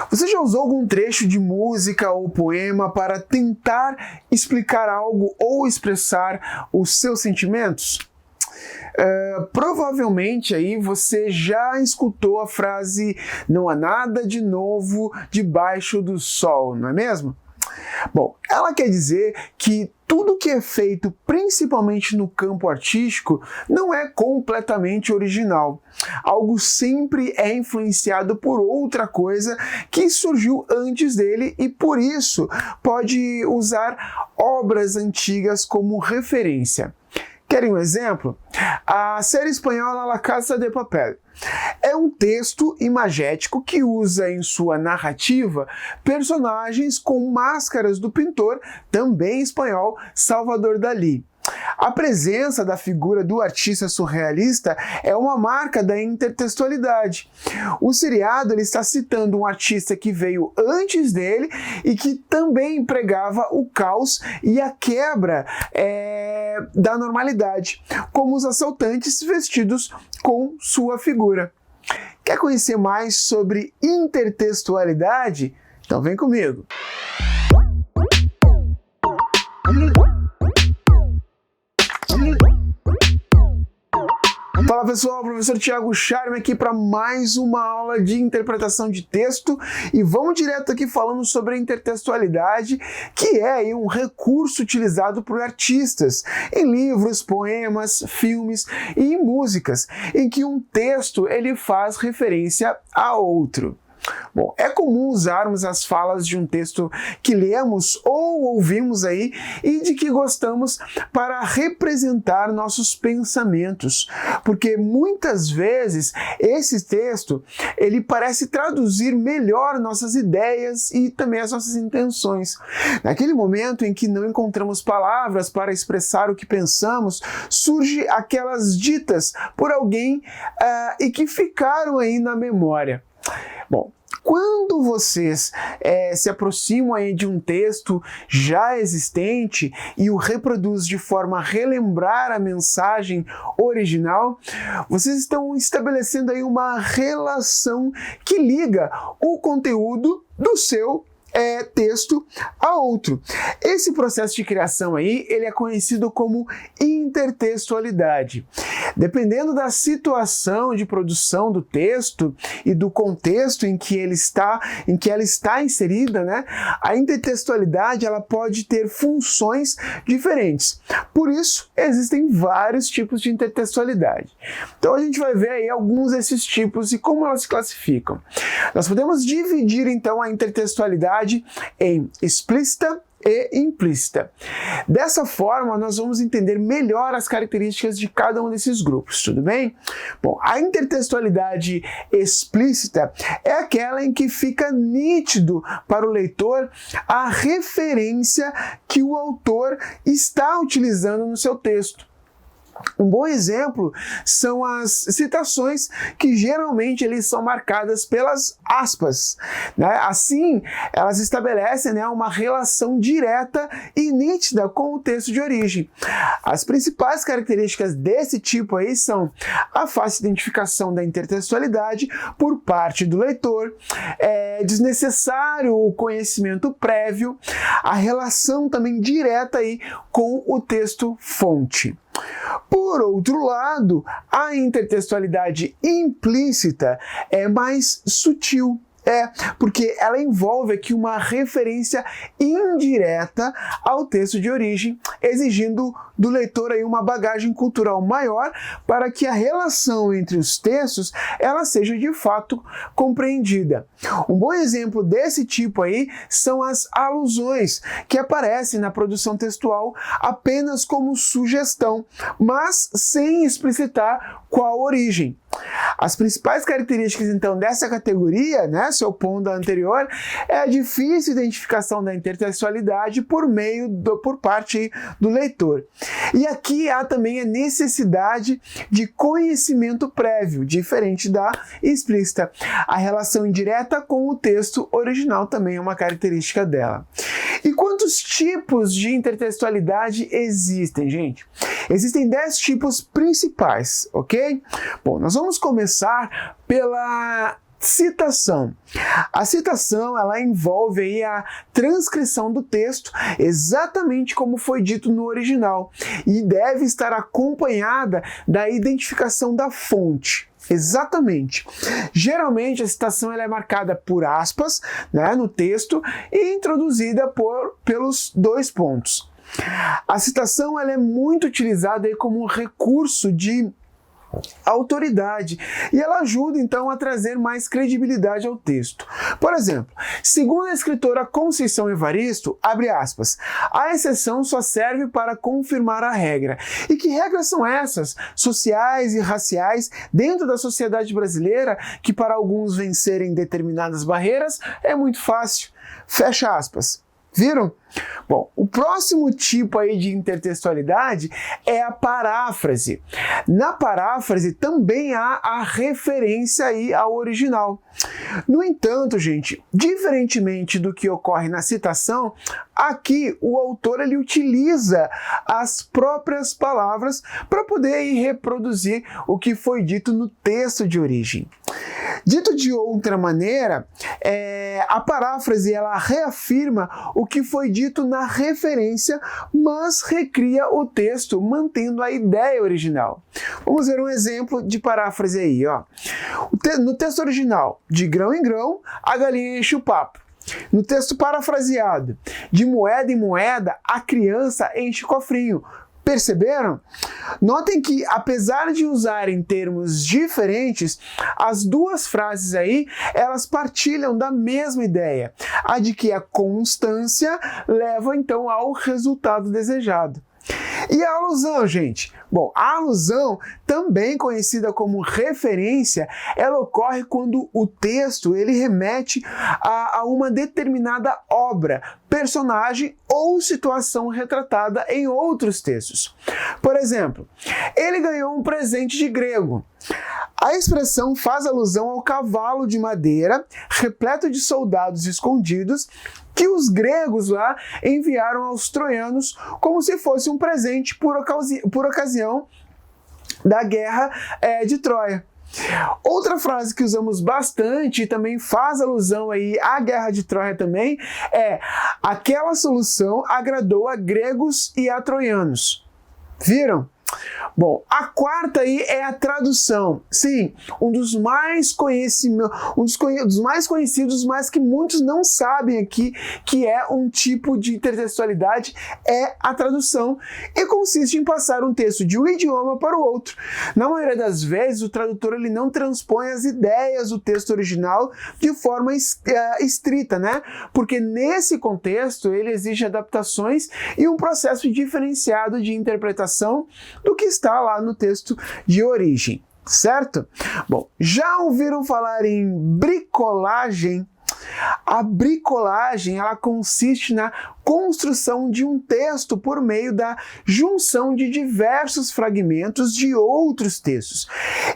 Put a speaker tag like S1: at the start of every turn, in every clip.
S1: Você já usou algum trecho de música ou poema para tentar explicar algo ou expressar os seus sentimentos? Provavelmente aí você já escutou a frase "não há nada de novo debaixo do sol", não é mesmo? Bom, ela quer dizer que tudo que é feito, principalmente no campo artístico, não é completamente original. Algo sempre é influenciado por outra coisa que surgiu antes dele e, por isso, pode usar obras antigas como referência. Querem um exemplo? A série espanhola La Casa de Papel é um texto imagético que usa em sua narrativa personagens com máscaras do pintor, também espanhol, Salvador Dalí. A presença da figura do artista surrealista é uma marca da intertextualidade. O seriado ele está citando um artista que veio antes dele e que também pregava o caos e a quebra da normalidade, como os assaltantes vestidos com sua figura. Quer conhecer mais sobre intertextualidade? Então vem comigo! Fala pessoal, professor Thiago Charme aqui para mais uma aula de interpretação de texto e vamos direto aqui falando sobre a intertextualidade, que é aí um recurso utilizado por artistas em livros, poemas, filmes e músicas, em que um texto ele faz referência a outro. Bom, é comum usarmos as falas de um texto que lemos ou ouvimos aí e de que gostamos para representar nossos pensamentos, porque muitas vezes esse texto ele parece traduzir melhor nossas ideias e também as nossas intenções. Naquele momento em que não encontramos palavras para expressar o que pensamos, surge aquelas ditas por alguém e que ficaram aí na memória. Bom, quando vocês se aproximam aí de um texto já existente e o reproduz de forma a relembrar a mensagem original, vocês estão estabelecendo aí uma relação que liga o conteúdo do seu texto a outro. Esse processo de criação aí, ele é conhecido como intertextualidade. Dependendo da situação de produção do texto e do contexto em que ela está inserida, né, a intertextualidade ela pode ter funções diferentes. Por isso, existem vários tipos de intertextualidade. Então a gente vai ver aí alguns desses tipos e como elas se classificam. Nós podemos dividir então a intertextualidade em explícita e implícita. Dessa forma, nós vamos entender melhor as características de cada um desses grupos, tudo bem? Bom, a intertextualidade explícita é aquela em que fica nítido para o leitor a referência que o autor está utilizando no seu texto. Um bom exemplo são as citações que geralmente eles são marcadas pelas aspas, né? Assim, elas estabelecem, né, uma relação direta e nítida com o texto de origem. As principais características desse tipo aí são a fácil identificação da intertextualidade por parte do leitor, desnecessário o conhecimento prévio, a relação também direta aí com o texto fonte. Por outro lado, a intertextualidade implícita é mais sutil. Porque ela envolve aqui uma referência indireta ao texto de origem, exigindo do leitor aí uma bagagem cultural maior para que a relação entre os textos ela seja de fato compreendida. Um bom exemplo desse tipo aí são as alusões, que aparecem na produção textual apenas como sugestão, mas sem explicitar qual origem. As principais características, então, dessa categoria, né, se opondo à anterior, é a difícil identificação da intertextualidade por parte do leitor. E aqui há também a necessidade de conhecimento prévio, diferente da explícita. A relação indireta com o texto original também é uma característica dela. E quantos tipos de intertextualidade existem, gente? Existem 10 tipos principais, ok? Bom, nós vamos começar pela Citação. A citação, ela envolve aí a transcrição do texto exatamente como foi dito no original e deve estar acompanhada da identificação da fonte. Exatamente. Geralmente a citação ela é marcada por aspas, né, no texto e introduzida pelos dois pontos. A citação ela é muito utilizada aí como um recurso de autoridade e ela ajuda então a trazer mais credibilidade ao texto. Por exemplo, segundo a escritora Conceição Evaristo, abre aspas, a exceção só serve para confirmar a regra. E que regras são essas, sociais e raciais, dentro da sociedade brasileira, que para alguns vencerem determinadas barreiras é muito fácil? Fecha aspas. Viram? Bom, o próximo tipo aí de intertextualidade é a paráfrase. Na paráfrase também há a referência aí ao original. No entanto, gente, diferentemente do que ocorre na citação, aqui o autor ele utiliza as próprias palavras para poder aí reproduzir o que foi dito no texto de origem. Dito de outra maneira, a paráfrase ela reafirma o que foi dito na referência, mas recria o texto mantendo a ideia original. Vamos ver um exemplo de paráfrase aí, ó. No texto original, de grão em grão, a galinha enche o papo. No texto parafraseado, de moeda em moeda, a criança enche o cofrinho. Perceberam? Notem que, apesar de usarem termos diferentes, as duas frases aí, elas partilham da mesma ideia, a de que a constância leva então ao resultado desejado. E a alusão, gente? Bom, a alusão, também conhecida como referência, ela ocorre quando o texto ele remete a uma determinada obra, personagem ou situação retratada em outros textos. Por exemplo, ele ganhou um presente de grego. A expressão faz alusão ao cavalo de madeira, repleto de soldados escondidos, que os gregos lá enviaram aos troianos como se fosse um presente por ocasião da guerra de Troia. Outra frase que usamos bastante e também faz alusão aí à guerra de Troia também é: aquela solução agradou a gregos e a troianos. Viram? Bom, a quarta aí é a tradução. Sim, um dos mais conhecidos, mas que muitos não sabem aqui, que é um tipo de intertextualidade, é a tradução, e consiste em passar um texto de um idioma para o outro. Na maioria das vezes, o tradutor ele não transpõe as ideias do texto original de forma estrita, né? Porque nesse contexto ele exige adaptações e um processo diferenciado de interpretação do que está lá no texto de origem, certo? Bom, já ouviram falar em bricolagem? A bricolagem, ela consiste na construção de um texto por meio da junção de diversos fragmentos de outros textos.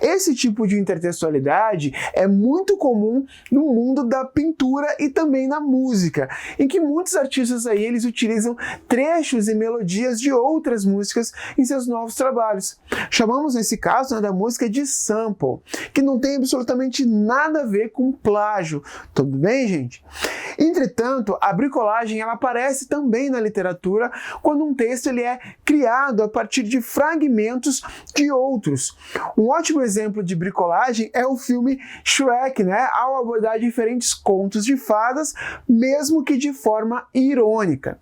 S1: Esse tipo de intertextualidade é muito comum no mundo da pintura e também na música, em que muitos artistas aí eles utilizam trechos e melodias de outras músicas em seus novos trabalhos. Chamamos nesse caso, né, da música de sample, que não tem absolutamente nada a ver com plágio. Tudo bem, gente? Entretanto, a bricolagem ela aparece também na literatura quando um texto ele é criado a partir de fragmentos de outros. Um ótimo exemplo de bricolagem é o filme Shrek, né? Ao abordar diferentes contos de fadas, mesmo que de forma irônica.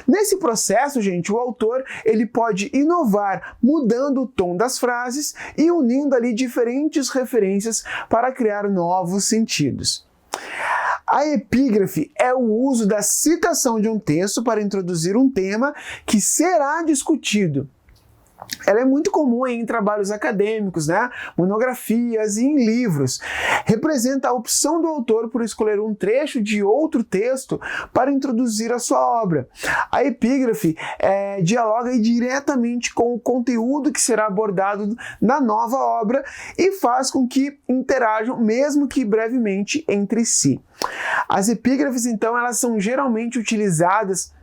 S1: Nesse processo, gente, o autor ele pode inovar mudando o tom das frases e unindo ali diferentes referências para criar novos sentidos. A epígrafe é o uso da citação de um texto para introduzir um tema que será discutido. Ela é muito comum em trabalhos acadêmicos, né? Monografias e em livros. Representa a opção do autor por escolher um trecho de outro texto para introduzir a sua obra. A epígrafe dialoga diretamente com o conteúdo que será abordado na nova obra e faz com que interajam, mesmo que brevemente, entre si. As epígrafes, então, elas são geralmente utilizadas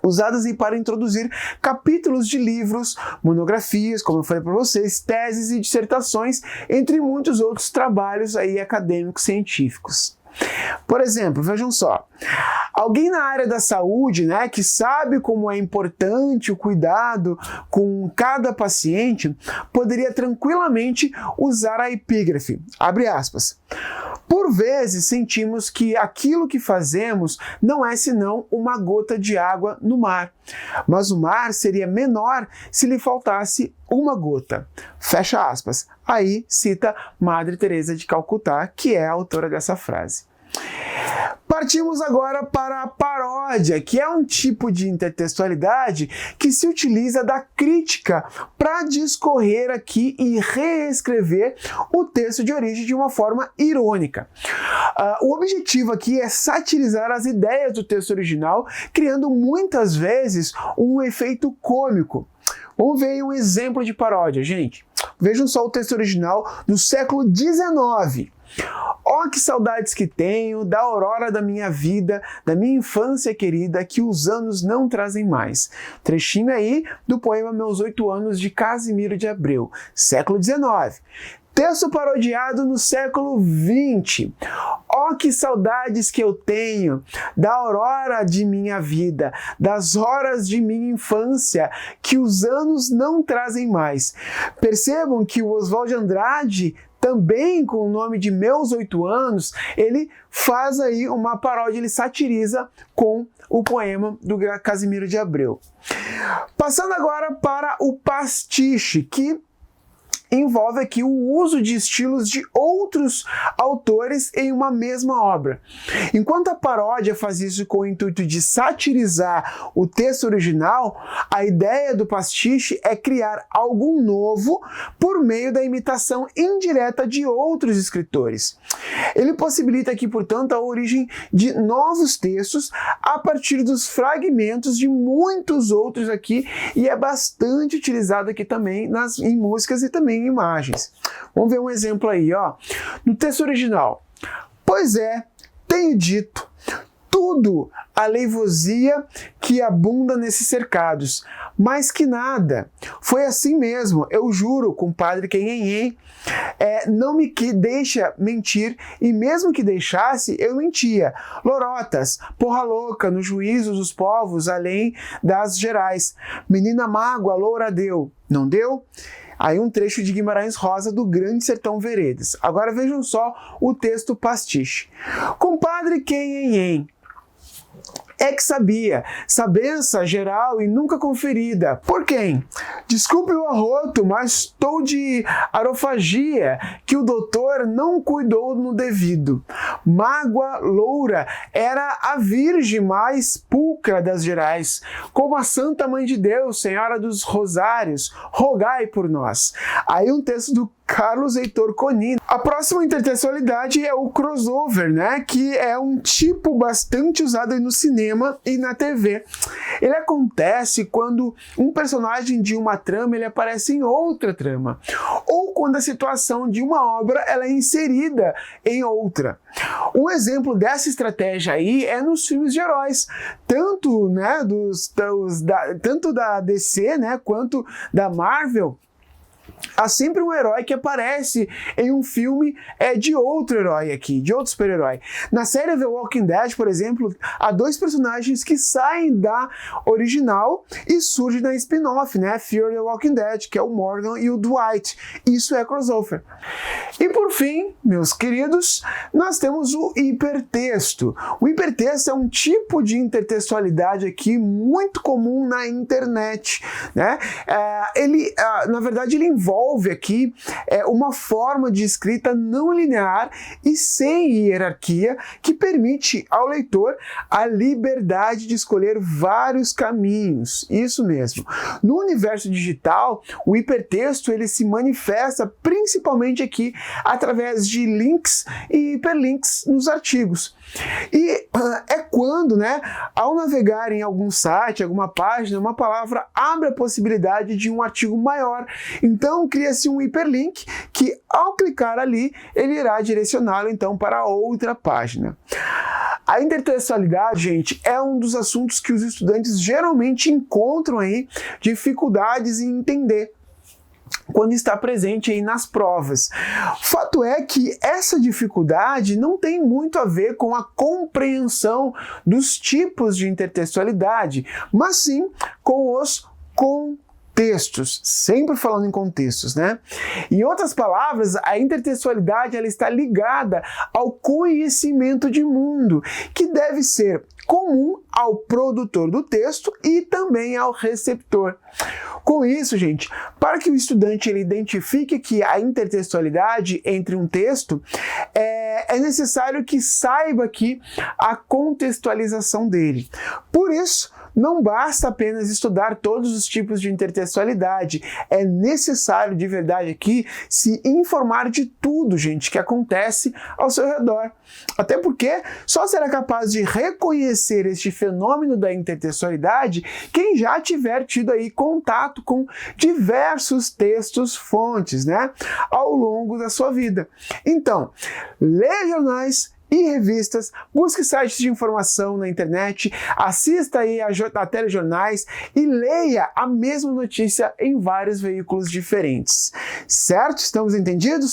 S1: usadas para introduzir capítulos de livros, monografias, como eu falei para vocês, teses e dissertações, entre muitos outros trabalhos aí acadêmicos científicos. Por exemplo, vejam só, alguém na área da saúde, né, que sabe como é importante o cuidado com cada paciente, poderia tranquilamente usar a epígrafe, abre aspas. Por vezes sentimos que aquilo que fazemos não é senão uma gota de água no mar, mas o mar seria menor se lhe faltasse uma gota. Fecha aspas. Aí cita Madre Teresa de Calcutá, que é a autora dessa frase. Partimos agora para a paródia, que é um tipo de intertextualidade que se utiliza da crítica para discorrer aqui e reescrever o texto de origem de uma forma irônica. O objetivo aqui é satirizar as ideias do texto original, criando muitas vezes um efeito cômico. Vamos ver um exemplo de paródia, gente. Vejam só o texto original do século XIX. Ó, que saudades que tenho da aurora da minha vida, da minha infância querida, que os anos não trazem mais. Trechinho aí do poema Meus 8 Anos, de Casimiro de Abreu, século XIX. Texto parodiado no século XX. Ó, que saudades que eu tenho da aurora de minha vida, das horas de minha infância, que os anos não trazem mais. Percebam que o Oswald de Andrade, também com o nome de Meus 8 Anos, ele faz aí uma paródia, ele satiriza com o poema do Casimiro de Abreu. Passando agora para o pastiche, que envolve aqui o uso de estilos de outros autores em uma mesma obra. Enquanto a paródia faz isso com o intuito de satirizar o texto original, a ideia do pastiche é criar algo novo por meio da imitação indireta de outros escritores. Ele possibilita aqui, portanto, a origem de novos textos a partir dos fragmentos de muitos outros aqui, e é bastante utilizado aqui também em músicas e também em imagens. Vamos ver um exemplo aí, ó. No texto original. Pois é, tenho dito, tudo aleivosia que abunda nesses cercados, mais que nada. Foi assim mesmo, eu juro, compadre Quenhenhen, não me deixa mentir, e mesmo que deixasse, eu mentia. Lorotas, porra louca, no juízo dos povos, além das gerais. Menina mágoa, loura deu. Não deu? Aí um trecho de Guimarães Rosa do Grande Sertão Veredas. Agora vejam só o texto pastiche. Compadre Quenhenhen, é que sabia, sabença geral e nunca conferida. Por quem? Desculpe o arroto, mas estou de arofagia, que o doutor não cuidou no devido. Mágoa loura era a virgem mais pulcra das gerais, como a Santa Mãe de Deus, Senhora dos Rosários, rogai por nós. Aí um texto do Carlos Heitor Conino. A próxima intertextualidade é o crossover, né? Que é um tipo bastante usado no cinema e na TV. Ele acontece quando um personagem de uma trama ele aparece em outra trama, ou quando a situação de uma obra ela é inserida em outra. Um exemplo dessa estratégia aí é nos filmes de heróis, tanto, né, tanto da DC, né, quanto da Marvel. Há sempre um herói que aparece em um filme de outro herói aqui, de outro super-herói. Na série The Walking Dead, por exemplo, há 2 personagens que saem da original e surgem na spin-off, né? Fear the Walking Dead, que é o Morgan e o Dwight. Isso é crossover. E por fim, meus queridos, nós temos o hipertexto. O hipertexto é um tipo de intertextualidade aqui muito comum na internet, né? Na verdade, ele envolve aqui uma forma de escrita não linear e sem hierarquia que permite ao leitor a liberdade de escolher vários caminhos. Isso mesmo. No universo digital, o hipertexto ele se manifesta principalmente aqui através de links e hiperlinks nos artigos. E é quando, né, ao navegar em algum site, alguma página, uma palavra abre a possibilidade de um artigo maior. Então cria-se um hiperlink que, ao clicar ali, ele irá direcioná-lo então para outra página. A intertextualidade, gente, é um dos assuntos que os estudantes geralmente encontram aí dificuldades em entender quando está presente aí nas provas. O fato é que essa dificuldade não tem muito a ver com a compreensão dos tipos de intertextualidade, mas sim com os contextos, sempre falando em contextos, né? Em outras palavras, a intertextualidade ela está ligada ao conhecimento de mundo, que deve ser comum ao produtor do texto e também ao receptor. Com isso, gente, para que o estudante ele identifique que a intertextualidade entre um texto, é necessário que saiba aqui a contextualização dele. Por isso, não basta apenas estudar todos os tipos de intertextualidade, é necessário de verdade aqui se informar de tudo, gente, que acontece ao seu redor. Até porque só será capaz de reconhecer este fenômeno da intertextualidade quem já tiver tido aí contato com diversos textos fontes, né, ao longo da sua vida. Então, leia jornais e revistas, busque sites de informação na internet, assista aí a telejornais e leia a mesma notícia em vários veículos diferentes. Certo? Estamos entendidos?